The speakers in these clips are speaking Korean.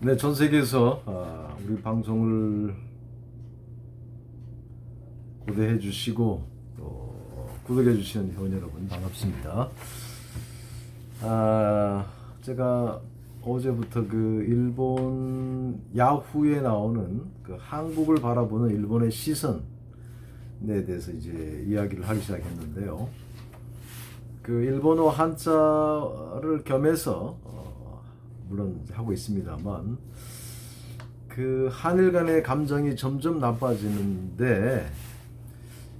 네, 전 세계에서 우리 방송을 고대해 주시고 또 구독해 주시는 회원 여러분 반갑습니다. 제가 어제부터 그 일본 야후에 나오는 그 한국을 바라보는 일본의 시선에 대해서 이제 이야기를 하기 시작했는데요. 그 일본어 한자를 겸해서 물론 하고 있습니다만 그 한일 간의 감정이 점점 나빠지는데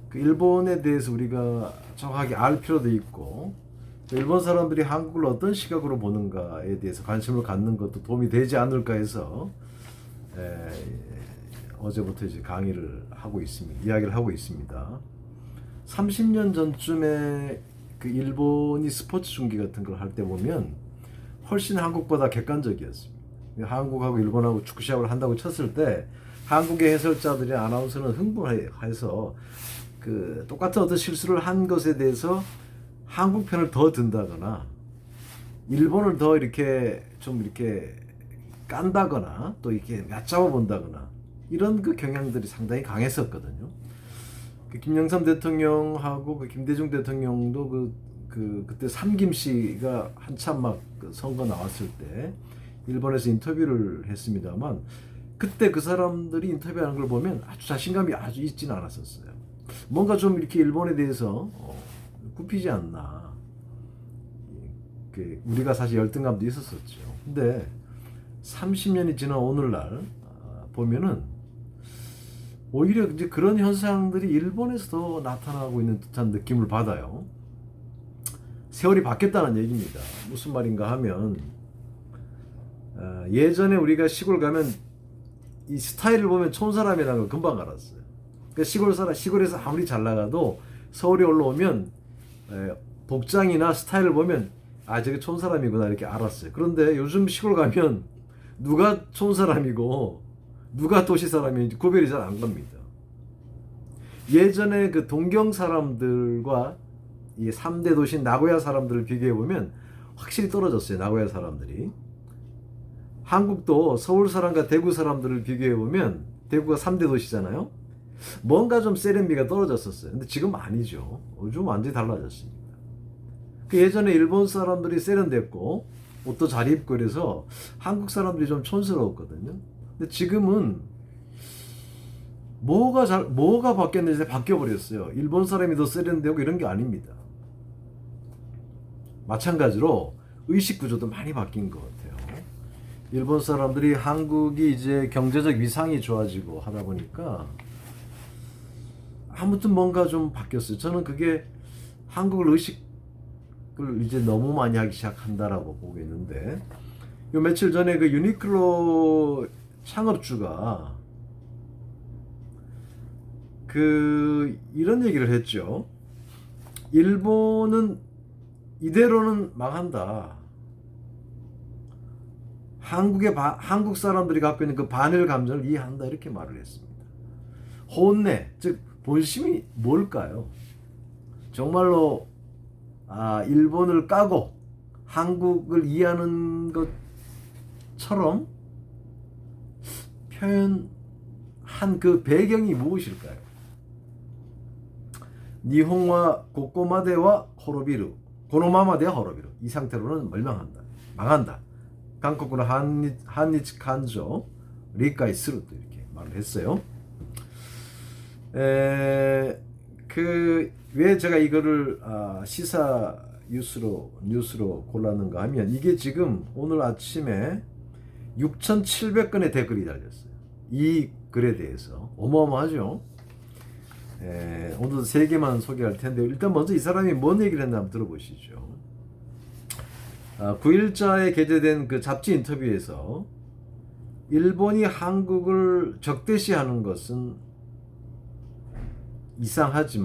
그 일본에 대해서 우리가 정확하게 알 필요도 있고 일본 사람들이 한국을 어떤 시각으로 보는가에 대해서 관심을 갖는 것도 도움이 되지 않을까 해서 어제부터 이제 강의를 하고 있습니다. 이야기를 하고 있습니다. 30년 전쯤에 그 일본이 스포츠 중계 같은 걸 할 때 보면 훨씬 한국보다 객관적이었습니다. 한국하고 일본하고 축구 시합을 한다고 쳤을 때 한국의 해설자들이 아나운서는 흥분해서 그 똑같은 어떤 실수를 한 것에 대해서 한국 편을 더 든다거나 일본을 더 이렇게 좀 이렇게 깐다거나 또 이렇게 얕잡아 본다거나 이런 그 경향들이 상당히 강했었거든요. 그 김영삼 대통령하고 그 김대중 대통령도 그때 삼김씨가 한참 막그 선거 나왔을 때 일본에서 인터뷰를 했습니다만 그때 그 사람들이 인터뷰하는 걸 보면 아주 자신감이 아주 있지는 않았었어요. 뭔가 좀 이렇게 일본에 대해서 굽히지 않나. 우리가 사실 열등감도 있었었죠. 근데 30년이 지난 오늘날 보면은 오히려 이제 그런 현상들이 일본에서도 나타나고 있는 듯한 느낌을 받아요. 세월이 바뀌었다는 얘기입니다. 무슨 말인가 하면 예전에 우리가 시골 가면 이 스타일을 보면 촌사람이라는 걸 금방 알았어요. 그러니까 시골에서 아무리 잘 나가도 서울에 올라오면 복장이나 스타일을 보면 저게 촌사람이구나 이렇게 알았어요. 그런데 요즘 시골 가면 누가 촌사람이고 누가 도시 사람인지 구별이 잘 안 갑니다. 예전에 그 동경 사람들과 이 3대 도시 나고야 사람들을 비교해보면 확실히 떨어졌어요. 나고야 사람들이. 한국도 서울 사람과 대구 사람들을 비교해보면 대구가 3대 도시잖아요. 뭔가 좀 세련미가 떨어졌었어요. 근데 지금 아니죠. 요즘 완전히 달라졌습니다. 그 예전에 일본 사람들이 세련됐고 옷도 잘 입고 그래서 한국 사람들이 좀 촌스러웠거든요. 근데 지금은 뭐가 바뀌었는지 바뀌어버렸어요. 일본 사람이 더 세련되고 이런 게 아닙니다. 마찬가지로 의식 구조도 많이 바뀐 것 같아요. 일본 사람들이 한국이 이제 경제적 위상이 좋아지고 하다 보니까 아무튼 뭔가 좀 바뀌었어요. 저는 그게 한국을 의식을 이제 너무 많이 하기 시작한다라고 보고 있는데 요 며칠 전에 그 유니클로 창업주가 이런 얘기를 했죠. 일본은 이대로는 망한다. 한국 사람들이 갖고 있는 그 반일 감정을 이해한다 이렇게 말을 했습니다. 혼내, 즉 본심이 뭘까요? 정말로 일본을 까고 한국을 이해하는 것처럼 표현한 그 배경이 무엇일까요? 니혼와 고꼬마데와 호로비루, 고노마마데와 호로비루. 이 상태로는 망한다. 한국으로 한니치 간조 리카이 스루 이렇게 말을 했어요. 왜 제가 이거를 시사 뉴스로 골랐는가 하면 이게 지금 오늘 아침에 6,700건의 댓글이 달렸어요. 이 글에 대해서 어마어마하죠. 오늘도 3개만 소개할 텐데 일단 먼저 이 사람이 뭔 얘기를 했나 한번 들어보시죠. 9일자에 게재된 그 잡지 인터뷰에서 일본이 한국을 적대시하는 것은 이상하다.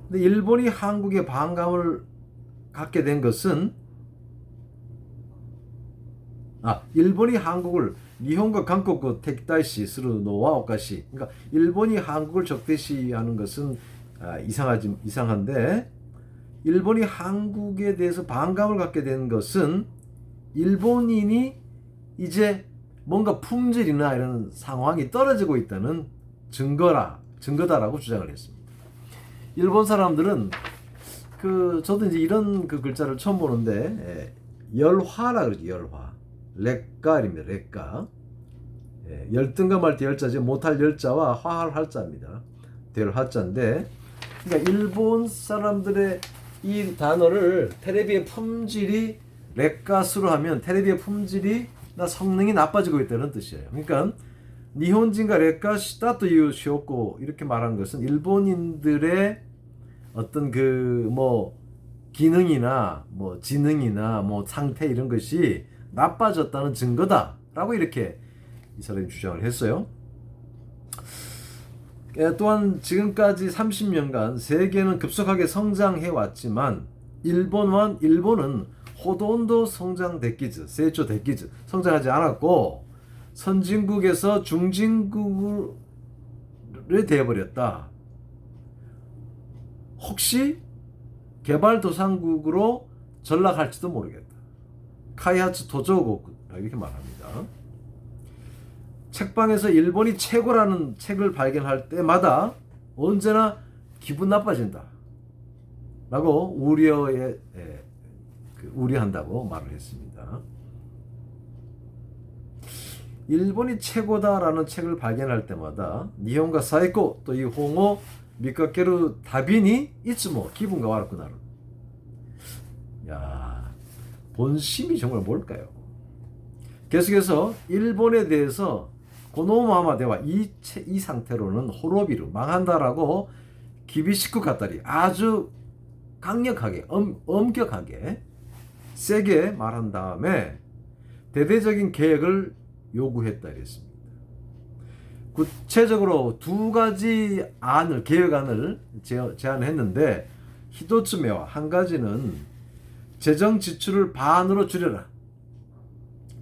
근데 일본이 한국에 반감을 갖게 된 것은 일본이 한국을 니혼과 한국과 택다시 스루노와 오카시. 그러니까 일본이 한국을 적대시하는 것은 이상한데 일본이 한국에 대해서 반감을 갖게 된 것은 일본인이 이제 뭔가 품질이나 이런 상황이 떨어지고 있다는 증거다라고 주장을 했습니다. 일본 사람들은 저도 이제 이런 글자를 처음 보는데 열화라 그러죠. 열화. 렉가입니다. 렉가. 열등감할 때 열자지 못할 열자와 화할 화자입니다. 될 화자인데, 그러니까 일본 사람들의 이 단어를 테레비의 품질이 렉가스로 하면 테레비의 품질이나 성능이 나빠지고 있다는 뜻이에요. 그러니까 니혼진과 렉가시다 또 이유시었고 이렇게 말한 것은 일본인들의 어떤 기능이나 지능이나 상태 이런 것이 나빠졌다는 증거다라고 이렇게 이 사람이 주장을 했어요. 또한 지금까지 30년간 세계는 급속하게 성장해 왔지만 일본은 호돈도 성장됐기즈, 세이초됐기즈 성장하지 않았고 선진국에서 중진국을 되어버렸다. 혹시 개발도상국으로 전락할지도 모르겠다. 카이하츠 도저고쿠 이렇게 말합니다. 책방에서 일본이 최고라는 책을 발견할 때마다 언제나 기분 나빠진다 라고 우려한다고 말을 했습니다. 일본이 최고다라는 책을 발견할 때마다 니혼가 사이코 또 이 홍어 미카케루 다빈이 이츠모 기분가 와르쿠나루. 야, 본심이 정말 뭘까요? 계속해서 일본에 대해서 고노마마대와 이 상태로는 호로비루 망한다라고 기비시쿠 가다리 아주 강력하게 엄격하게 세게 말한 다음에 대대적인 계획을 요구했다 이랬습니다. 구체적으로 두 가지 계획안을 제안했는데 히도츠메와 한 가지는 재정 지출을 반으로 줄여라.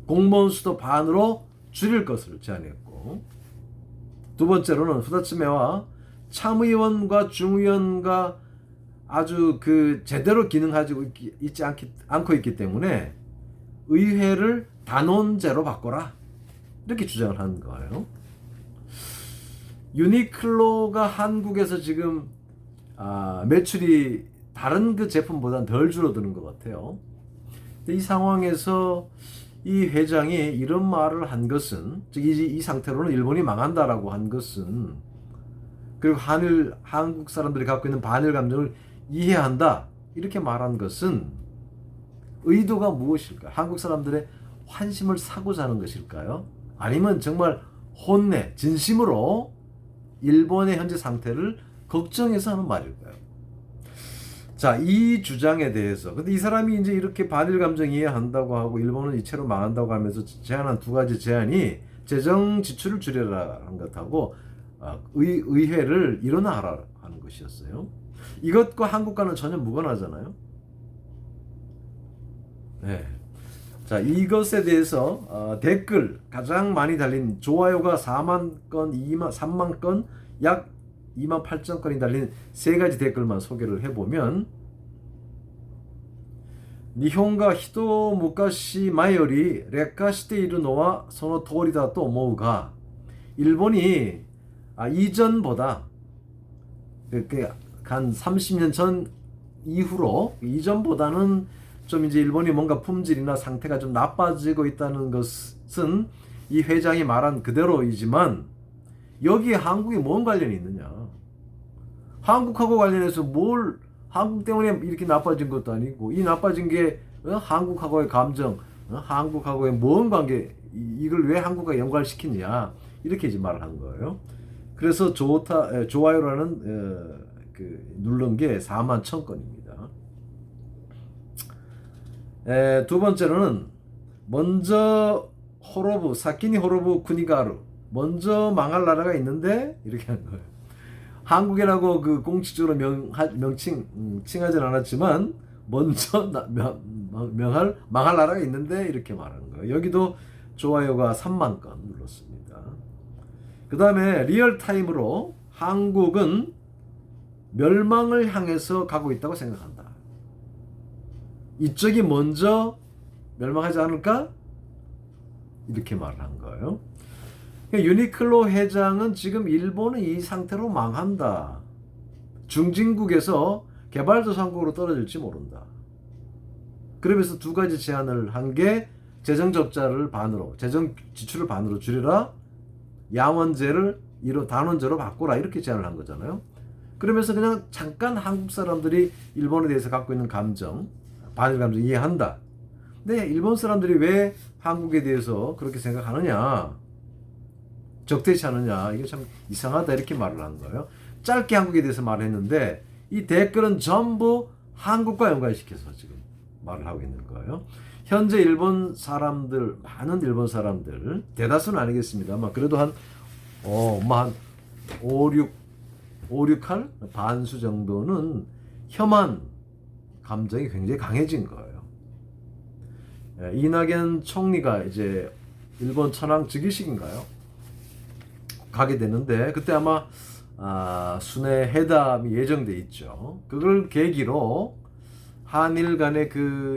공무원 수도 반으로 줄일 것을 제안했고, 두 번째로는 후다츠메와 참의원과 중의원과 아주 제대로 기능하지 있지 않고 있기 때문에 의회를 단원제로 바꿔라 이렇게 주장을 한 거예요. 유니클로가 한국에서 지금 매출이 다른 제품보다는 덜 줄어드는 것 같아요. 이 상황에서 이 회장이 이런 말을 한 것은, 즉 이 상태로는 일본이 망한다라고 한 것은, 그리고 한국 사람들이 갖고 있는 반일 감정을 이해한다 이렇게 말한 것은 의도가 무엇일까요? 한국 사람들의 환심을 사고자 하는 것일까요? 아니면 정말 혼내 진심으로 일본의 현재 상태를 걱정해서 하는 말일까요? 자, 이 주장에 대해서, 근데 이 사람이 이제 이렇게 반일 감정 이해한다고 하고 일본은 이체로 망한다고 하면서 제안한 두 가지 제안이 재정 지출을 줄여라 한 것하고 의회를 일원화하라 하는 것이었어요. 이것과 한국과는 전혀 무관하잖아요. 네. 자, 이것에 대해서 댓글 가장 많이 달린 좋아요가 4만 건, 3만 건, 약 2만 8천 건이 달린 세 가지 댓글만 소개를 해보면, 니혼가 히토 무카시 마요리 레카 시테 이루 노와 소노 토리다 또 오모우가, 일본이 이전보다 한 30년 전 이후로 이전보다는 좀 이제 일본이 뭔가 품질이나 상태가 좀 나빠지고 있다는 것은 이 회장이 말한 그대로이지만 여기에 한국이 뭔 관련이 있느냐? 한국하고 관련해서 한국 때문에 이렇게 나빠진 것도 아니고, 이 나빠진 게 한국하고의 감정, 한국하고의 뭔 관계, 이걸 왜 한국과 연관시키느냐 이렇게 이제 말을 한 거예요. 그래서 좋아요라는 누른 게 4만 1,000건입니다. 두 번째로는 먼저 사키니 호로부 쿠니가루, 먼저 망할 나라가 있는데 이렇게 한 거예요. 한국이라고 공식적으로 칭하진 않았지만 먼저 망할 나라가 있는데 이렇게 말하는 거예요. 여기도 좋아요가 3만 건 눌렀습니다. 그 다음에 리얼타임으로 한국은 멸망을 향해서 가고 있다고 생각한다. 이쪽이 먼저 멸망하지 않을까? 이렇게 말을 한 거예요. 그러니까 유니클로 회장은 지금 일본은 이 상태로 망한다. 중진국에서 개발도상국으로 떨어질지 모른다. 그러면서 두 가지 제안을 한 게 재정 적자를 반으로, 재정 지출을 반으로 줄여라, 양원제를 단원제로 바꾸라, 이렇게 제안을 한 거잖아요. 그러면서 그냥 잠깐 한국 사람들이 일본에 대해서 갖고 있는 감정, 반일 감정 이해한다. 근데 일본 사람들이 왜 한국에 대해서 그렇게 생각하느냐, 적대시하느냐, 이게 참 이상하다, 이렇게 말을 한 거예요. 짧게 한국에 대해서 말했는데 이 댓글은 전부 한국과 연관시켜서 지금 말을 하고 있는 거예요. 현재 일본 사람들, 많은 일본 사람들, 대다수는 아니겠습니다만 그래도 한 5, 6할 반수 정도는 혐한 감정이 굉장히 강해진 거예요. 이낙연 총리가 이제 일본 천황 즉위식인가요? 가게 되는데 그때 아마 순회 회담이 예정돼 있죠. 그걸 계기로 한일 간의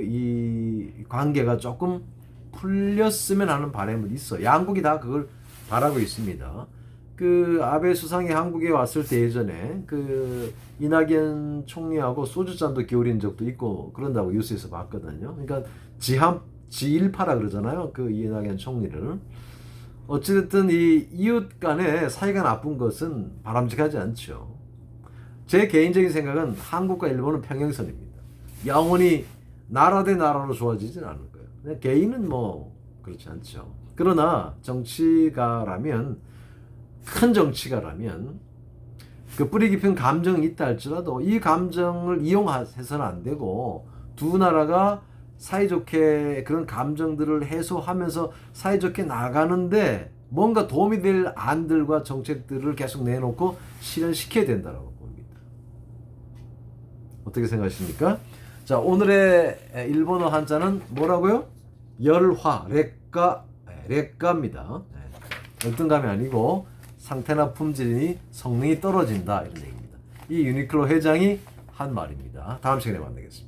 이 관계가 조금 풀렸으면 하는 바람은 있어. 양국이 다 그걸 바라고 있습니다. 그 아베 수상이 한국에 왔을 때 예전에 그 이낙연 총리하고 소주잔도 기울인 적도 있고 그런다고 뉴스에서 봤거든요. 그러니까 지일파라 그러잖아요. 그 이낙연 총리를. 어찌됐든 이 이웃 간의 사이가 나쁜 것은 바람직하지 않죠. 제 개인적인 생각은 한국과 일본은 평행선입니다. 영원히 나라 대 나라로 좋아지진 않을 거예요. 개인은 뭐 그렇지 않죠. 그러나 정치가라면, 큰 정치가라면 그 뿌리 깊은 감정이 있다 할지라도 이 감정을 이용해서는 안 되고 두 나라가 사이좋게 그런 감정들을 해소하면서 사이좋게 나가는데 뭔가 도움이 될 안들과 정책들을 계속 내놓고 실현시켜야 된다고 봅니다. 어떻게 생각하십니까? 자, 오늘의 일본어 한자는 뭐라고요? 열화, 렉가입니다. 열등감이 아니고 상태나 품질이 성능이 떨어진다, 이런 얘기입니다. 이 유니클로 회장이 한 말입니다. 다음 시간에 만나겠습니다.